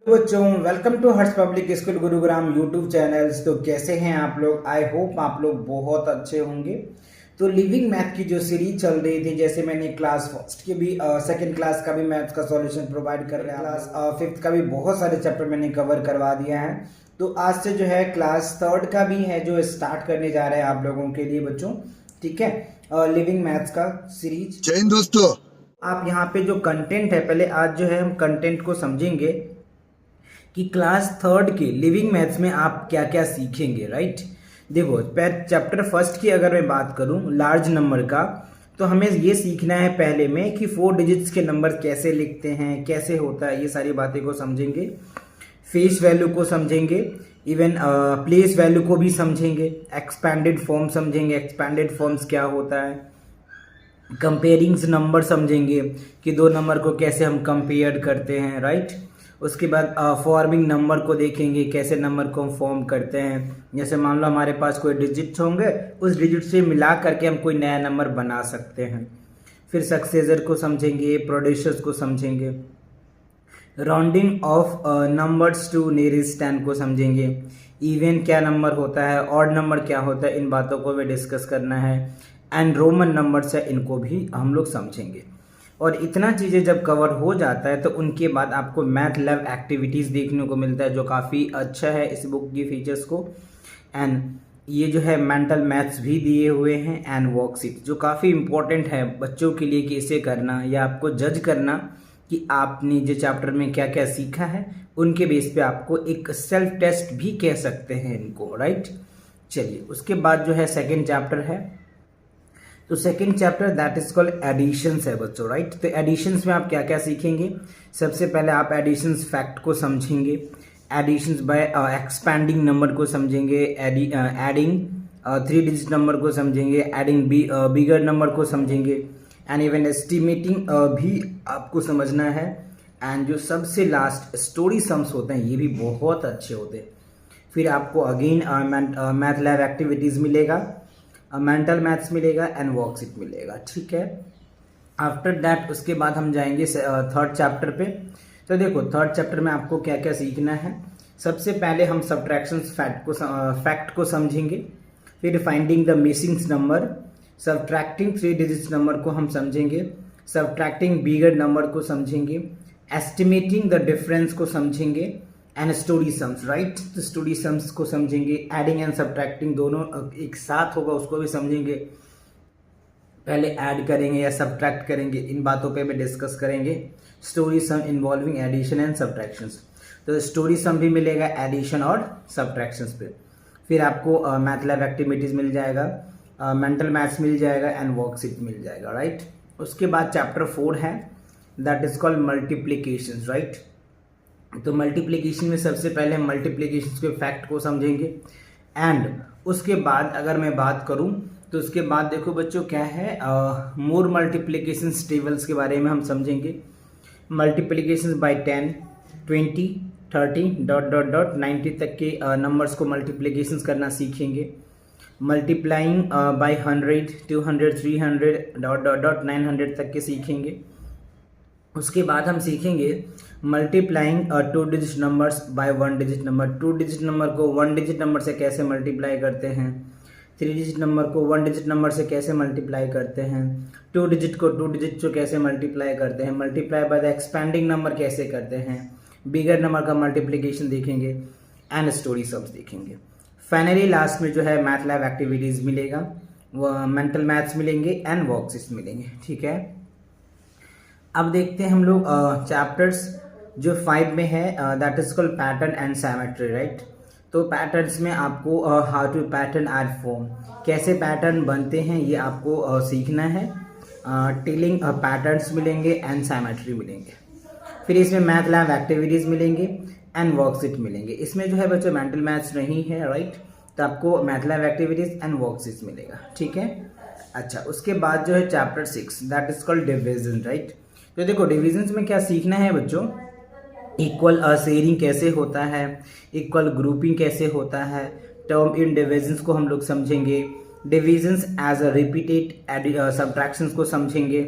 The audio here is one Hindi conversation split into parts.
बच्चों, welcome to Harsh public school Gurugram YouTube channels. तो कैसे हैं आप लोग? आई होप आप लोग बहुत अच्छे होंगे। तो लिविंग मैथ की जो सीरीज चल रही थी, जैसे मैंने क्लास फर्स्ट के भी सेकंड क्लास का भी मैथ का सॉल्यूशन प्रोवाइड कर रहा है, क्लास फिफ्थ का भी बहुत सारे चैप्टर मैंने कवर करवा दिया है। तो आज से जो है क्लास थर्ड का भी है जो स्टार्ट करने जा रहे हैं आप लोगों के लिए बच्चों। ठीक है, लिविंग मैथ्स का सीरीज। जय हिंद दोस्तों। आप यहाँ पे जो कंटेंट है, पहले आज जो है हम कंटेंट को समझेंगे कि क्लास थर्ड के लिविंग मैथ्स में आप क्या क्या सीखेंगे। राइट, देखो चैप्टर फर्स्ट की अगर मैं बात करूं लार्ज नंबर का, तो हमें ये सीखना है पहले में कि 4 डिजिट्स के नंबर कैसे लिखते हैं, कैसे होता है, ये सारी बातें को समझेंगे। फेस वैल्यू को समझेंगे, इवन प्लेस वैल्यू को भी समझेंगे, एक्सपैंडेड फॉर्म समझेंगे, एक्सपैंडेड फॉर्म्स क्या होता है, कंपेयरिंग्स नंबर समझेंगे कि दो नंबर को कैसे हम कंपेयर करते हैं। राइट, उसके बाद फॉर्मिंग नंबर को देखेंगे, कैसे नंबर को हम फॉर्म करते हैं। जैसे मान लो हमारे पास कोई डिजिट्स होंगे, उस डिजिट से मिला करके हम कोई नया नंबर बना सकते हैं। फिर सक्सेसर को समझेंगे, प्रोड्यूसर्स को समझेंगे, rounding off numbers to nearest 10 को समझेंगे, इवन क्या नंबर होता है, ऑड नंबर क्या होता है, इन बातों को भी डिस्कस करना है। एंड रोमन नंबर्स है, इनको भी हम लोग समझेंगे। और इतना चीज़ें जब कवर हो जाता है तो उनके बाद आपको मैथ लैब एक्टिविटीज़ देखने को मिलता है, जो काफ़ी अच्छा है इस बुक की फीचर्स को। एंड ये जो है मेंटल मैथ्स भी दिए हुए हैं एंड वर्कशीट, जो काफ़ी इंपॉर्टेंट है बच्चों के लिए कि इसे करना या आपको जज करना कि आपने जो चैप्टर में क्या क्या सीखा है, उनके बेस पे आपको एक सेल्फ टेस्ट भी कह सकते हैं इनको। राइट, चलिए उसके बाद जो है सेकेंड चैप्टर है। तो second chapter that is called additions है बच्चों। राइट, तो एडिशंस में आप क्या क्या सीखेंगे? सबसे पहले आप एडिशंस फैक्ट को समझेंगे, एडिशंस बाय एक्सपैंडिंग नंबर को समझेंगे, एडिंग 3 डिजिट नंबर को समझेंगे, एडिंग बिगर नंबर को समझेंगे, एंड इवन एस्टिमेटिंग भी आपको समझना है। एंड जो सबसे लास्ट स्टोरी सम्स होते हैं, ये भी बहुत अच्छे होते हैं। फिर आपको अगेन मैथ लैब एक्टिविटीज़ मिलेगा, मेंटल मैथ्स मिलेगा एंड वर्कशीट मिलेगा। ठीक है, आफ्टर दैट उसके बाद हम जाएंगे थर्ड चैप्टर पे। तो देखो थर्ड चैप्टर में आपको क्या क्या सीखना है। सबसे पहले हम सब्ट्रैक्शंस फैक्ट को समझेंगे, फिर finding the missing number, subtracting 3 digit number को हम समझेंगे, सब्ट्रैक्टिंग बिगर नंबर को समझेंगे, एस्टिमेटिंग द डिफरेंस को समझेंगे, एंड स्टोरी सम्स। राइट, तो स्टोरी सम्स को समझेंगे, एडिंग एंड सब्ट्रैक्टिंग दोनों एक साथ होगा उसको भी समझेंगे। पहले ऐड करेंगे या सब्ट्रैक्ट करेंगे, इन बातों पे भी डिस्कस करेंगे। Story sum involving addition and subtractions, तो स्टोरी सम भी मिलेगा एडिशन और सब्ट्रैक्शंस पे। फिर आपको मैथ लैब एक्टिविटीज़ मिल जाएगा, मेंटल मैथ्स मिल जाएगा एंड वर्कशीट मिल जाएगा। राइट, उसके बाद चैप्टर 4 है that is called multiplication. Right, तो मल्टीप्लिकेशन में सबसे पहले हम मल्टीप्लिकेशन के फैक्ट को समझेंगे। एंड उसके बाद अगर मैं बात करूं तो उसके बाद देखो बच्चों क्या है, मोर मल्टीप्लिकेशन टेबल्स के बारे में हम समझेंगे। Multiplication bye 10, 20, 30 dot dot dot 90 तक के नंबर्स को मल्टीप्लिकेशन करना सीखेंगे। Multiplying by 100, 200, 300 dot dot dot 900 तक के सीखेंगे। उसके बाद हम सीखेंगे multiplying 2 digit numbers by 1 digit number. 2 digit number को 1 डिजिट नंबर से कैसे मल्टीप्लाई करते हैं, 3 डिजिट नंबर को 1 डिजिट नंबर से कैसे मल्टीप्लाई करते हैं, 2 डिजिट को 2 डिजिट से कैसे मल्टीप्लाई करते हैं, multiply by the expanding number कैसे करते हैं, बिगर नंबर का मल्टीप्लिकेशन देखेंगे एंड स्टोरी सम्स देखेंगे। फाइनली लास्ट में जो है मैथ लैब एक्टिविटीज़ मिलेगा, वो मेंटल मैथ्स मिलेंगे एंड वर्कशीट्स मिलेंगे। ठीक है, अब देखते हैं हम लोग चैप्टर्स जो 5 में है, that is called pattern and symmetry. Right, तो पैटर्न्स में आपको how to pattern add form, कैसे पैटर्न बनते हैं ये आपको सीखना है। टेलिंग पैटर्न्स मिलेंगे एंड सिमेट्री मिलेंगे। फिर इसमें मैथ लैब एक्टिविटीज़ मिलेंगे एंड वर्कशीट मिलेंगे। इसमें जो है बच्चों मेंटल मैथ्स नहीं है। राइट, तो आपको math lab activities and worksheet मिलेगा। ठीक है, अच्छा उसके बाद जो है chapter 6 that is called division. Right, तो देखो डिविजन्स में क्या सीखना है बच्चों, इक्वल शेयरिंग कैसे होता है, इक्वल ग्रुपिंग कैसे होता है, टर्म इन डिविजन्स को हम लोग समझेंगे, divisions as a repeated subtractions को समझेंगे,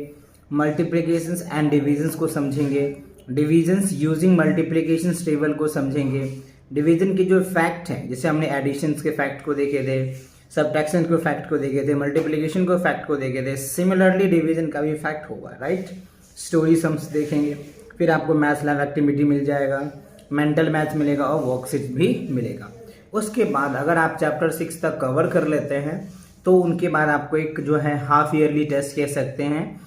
मल्टीप्लिकेशंस एंड डिविजन्स को समझेंगे, डिविजन्स यूजिंग मल्टीप्लिकेशन टेबल को समझेंगे। डिवीजन के जो फैक्ट हैं, जैसे हमने एडिशंस के फैक्ट को देखे थे, सब्ट्रैक्शन के फैक्ट को देखे थे, मल्टीप्लिकेशन को फैक्ट को देखे थे, सिमिलरली डिवीजन का भी फैक्ट होगा, राइट। स्टोरी सम्स देखेंगे, फिर आपको मैथ्स लैब एक्टिविटी मिल जाएगा, मेंटल मैथ्स मिलेगा और वर्कशीट भी मिलेगा। उसके बाद अगर आप चैप्टर 6 तक कवर कर लेते हैं तो उनके बाद आपको एक जो है हाफ ईयरली टेस्ट कह सकते हैं,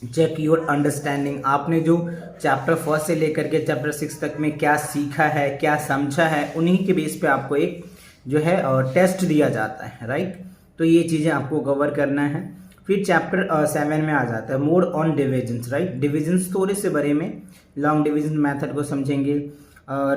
चेक योर अंडरस्टैंडिंग। आपने जो चैप्टर 1 से लेकर के चैप्टर 6 तक में क्या सीखा है, क्या समझा है, उन्हीं के बेस पे आपको एक जो है टेस्ट दिया जाता है, राइट। तो ये चीज़ें आपको कवर करना है। फिर चैप्टर 7 में आ जाता है more on divisions, right. Divisions थोड़े से बड़े में लॉन्ग डिवीजन मेथड को समझेंगे,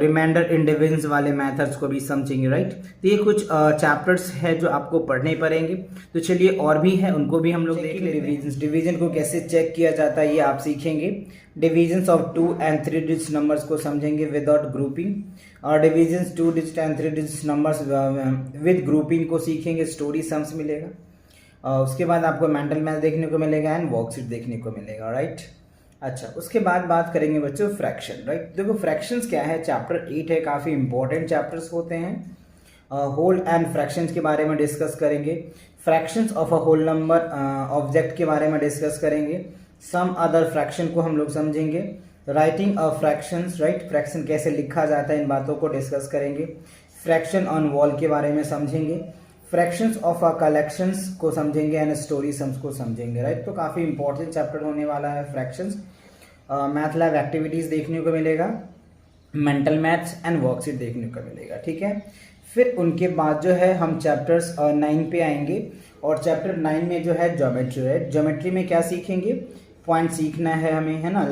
रिमाइंडर इन डिविजन्स वाले मेथड्स को भी समझेंगे, राइट। तो ये कुछ चैप्टर्स है जो आपको पढ़ने पड़ेंगे। तो चलिए और भी है, उनको भी हम लोग देख लेंगे। डिवीजन को कैसे चेक किया जाता है ये आप सीखेंगे। Divisions of 2 and 3 digit numbers को समझेंगे विदाउट ग्रुपिंग, और divisions 2 digit and 3 digit numbers with grouping को सीखेंगे। स्टोरी सम्स मिलेगा। उसके बाद आपको मेंटल मैथ देखने को मिलेगा एंड वर्कशीट देखने को मिलेगा, राइट। अच्छा, उसके बाद बात करेंगे बच्चों फ्रैक्शन, राइट। देखो फ्रैक्शंस क्या है, चैप्टर 8 है, काफ़ी इंपॉर्टेंट चैप्टर्स होते हैं। होल एंड फ्रैक्शंस के बारे में डिस्कस करेंगे। Fractions of a whole number object के बारे में डिस्कस करेंगे। सम अदर फ्रैक्शन को हम लोग समझेंगे। Writing of fractions, right, fraction कैसे लिखा जाता है इन बातों को डिस्कस करेंगे। फ्रैक्शन ऑन वॉल के बारे में समझेंगे। फ्रैक्शंस ऑफ अ कलेक्शंस को समझेंगे एंड स्टोरी सम्स को समझेंगे, राइट। तो काफ़ी इंपॉर्टेंट चैप्टर होने वाला है फ्रैक्शंस। मैथ लैब एक्टिविटीज़ देखने को मिलेगा, मेंटल मैथ्स एंड वर्कशीट देखने को मिलेगा, ठीक है। फिर उनके बाद जो है हम चैप्टर्स 9 पे आएंगे, और चैप्टर 9 में जो है ज्योमेट्री है। ज्योमेट्री में क्या सीखेंगे, पॉइंट सीखना है हमें, है ना।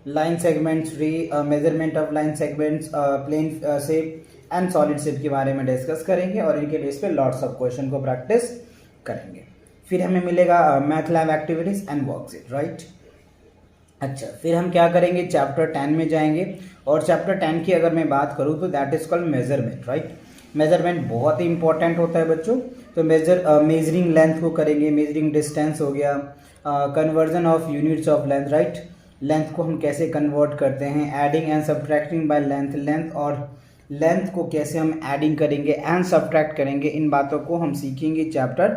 Line segments, measurement of line segments, plane shape and solid shape के बारे में डिस्कस करेंगे, और इनके बेस पे लॉट्स ऑफ क्वेश्चन को प्रैक्टिस करेंगे। फिर हमें मिलेगा math lab activities and worksheet, right. अच्छा, फिर हम क्या करेंगे, चैप्टर 10 में जाएंगे, और चैप्टर 10 की अगर मैं बात करूँ तो that is called measurement, right. Measurement बहुत ही इंपॉर्टेंट होता है बच्चों। तो मेजरिंग लेंथ को करेंगे, मेजरिंग डिस्टेंस हो गया, conversion of units of length, right. Length को हम कैसे कन्वर्ट करते हैं, adding and subtracting by length और लेंथ को कैसे हम एडिंग करेंगे एंड सब्ट्रैक्ट करेंगे, इन बातों को हम सीखेंगे चैप्टर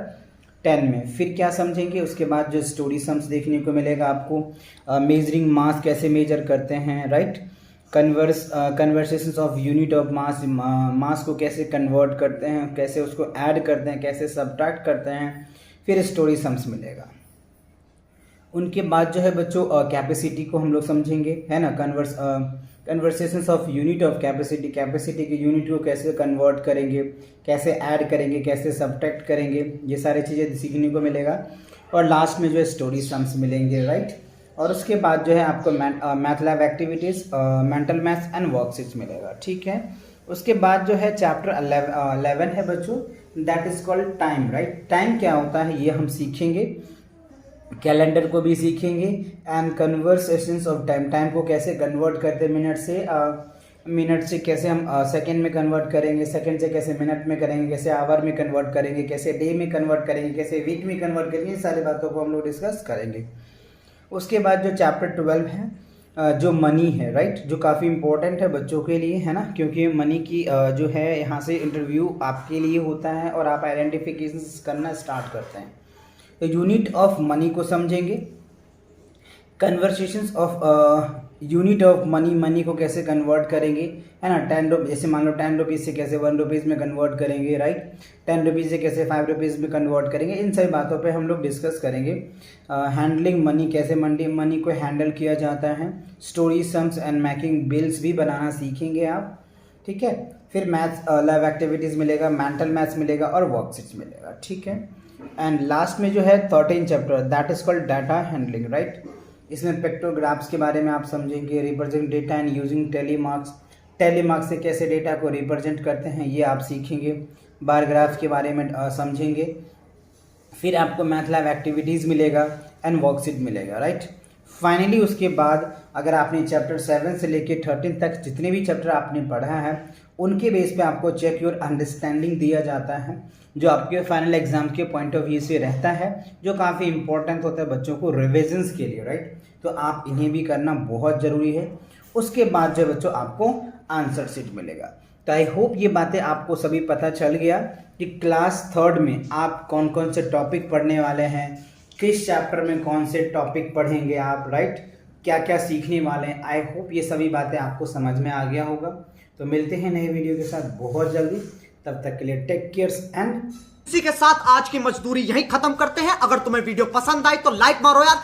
10 में। फिर क्या समझेंगे, उसके बाद जो स्टोरी सम्स देखने को मिलेगा आपको। मेजरिंग मास कैसे मेजर करते हैं, right. Conversations of unit of mass को कैसे कन्वर्ट करते हैं, कैसे उसको ऐड करते हैं, कैसे सब्ट्रैक्ट करते हैं। फिर स्टोरी सम्स मिलेगा। उनके बाद जो है बच्चों कैपेसिटी को हम लोग समझेंगे, है ना। Conversations of unit of capacity के यूनिट को कैसे कन्वर्ट करेंगे, कैसे ऐड करेंगे, कैसे सब्ट्रैक्ट करेंगे, ये सारी चीज़ें सीखने को मिलेगा। और लास्ट में जो है स्टोरी सम्स मिलेंगे, राइट। और उसके बाद जो है आपको math lab activities, mental maths and worksheets मिलेगा, ठीक है। उसके बाद जो है चैप्टर 11 है बच्चों, that is called time, right. Time क्या होता है ये हम सीखेंगे, कैलेंडर को भी सीखेंगे एंड कन्वर्सेशंस ऑफ टाइम को कैसे कन्वर्ट करते हैं, मिनट से कैसे हम सेकंड में कन्वर्ट करेंगे, सेकंड से कैसे मिनट में करेंगे, कैसे आवर में कन्वर्ट करेंगे, कैसे डे में कन्वर्ट करेंगे, कैसे वीक में कन्वर्ट करेंगे, सारी बातों को हम लोग डिस्कस करेंगे। उसके बाद जो चैप्टर 12 है जो मनी है, राइट, जो काफ़ी इंपॉर्टेंट है बच्चों के लिए, है ना, क्योंकि मनी की जो है यहाँ से इंटरव्यू आपके लिए होता है और आप आइडेंटिफिकेशन करना स्टार्ट करते हैं। तो यूनिट ऑफ मनी को समझेंगे, conversations of unit of money को कैसे कन्वर्ट करेंगे, है ना। 10 रुपीज़, जैसे मान लो 10 रुपीज़ से कैसे 1 रुपीज़ में कन्वर्ट करेंगे, राइट। 10 रुपीज़ से कैसे 5 रुपीज़ में कन्वर्ट करेंगे, इन सभी बातों पे हम लोग डिस्कस करेंगे। हैंडलिंग मनी, कैसे मनी को हैंडल किया जाता है। Story sums and making bills भी बनाना सीखेंगे आप, ठीक है। फिर मैथ्स लैब एक्टिविटीज़ मिलेगा, मेंटल मैथ्स मिलेगा और वर्कशीट्स मिलेगा, ठीक है। एंड लास्ट में जो है 13 chapter, that is called data handling, right. इसमें पेक्टोग्राफ्स के बारे में आप समझेंगे, represent data and using telemarks से कैसे डेटा को रिप्रेजेंट करते हैं ये आप सीखेंगे। बार ग्राफ्स के बारे में समझेंगे। फिर आपको मैथ लैब एक्टिविटीज़ मिलेगा एंड वर्कशीट मिलेगा, राइट। फाइनली उसके बाद अगर आपने चैप्टर 7 से लेके 13 तक जितने भी चैप्टर आपने पढ़ा है उनके बेस पे आपको चेक योर अंडरस्टैंडिंग दिया जाता है, जो आपके फाइनल एग्जाम के पॉइंट ऑफ व्यू से रहता है, जो काफ़ी इंपॉर्टेंट होता है बच्चों को रिविजन्स के लिए, राइट। तो आप इन्हें भी करना बहुत ज़रूरी है। उसके बाद जो बच्चों आपको आंसर शीट मिलेगा। तो आई होप ये बातें आपको सभी पता चल गया कि क्लास 3rd में आप कौन कौन से टॉपिक पढ़ने वाले हैं, किस चैप्टर में कौन से टॉपिक पढ़ेंगे आप, राइट, क्या क्या सीखने वाले हैं। आई होप ये सभी बातें आपको समझ में आ गया होगा। तो मिलते हैं नए वीडियो के साथ बहुत जल्दी, तब तक के लिए टेक केयर एंड इसी के साथ आज की मजदूरी यहीं खत्म करते हैं। अगर तुम्हें वीडियो पसंद आई तो लाइक मारो यार।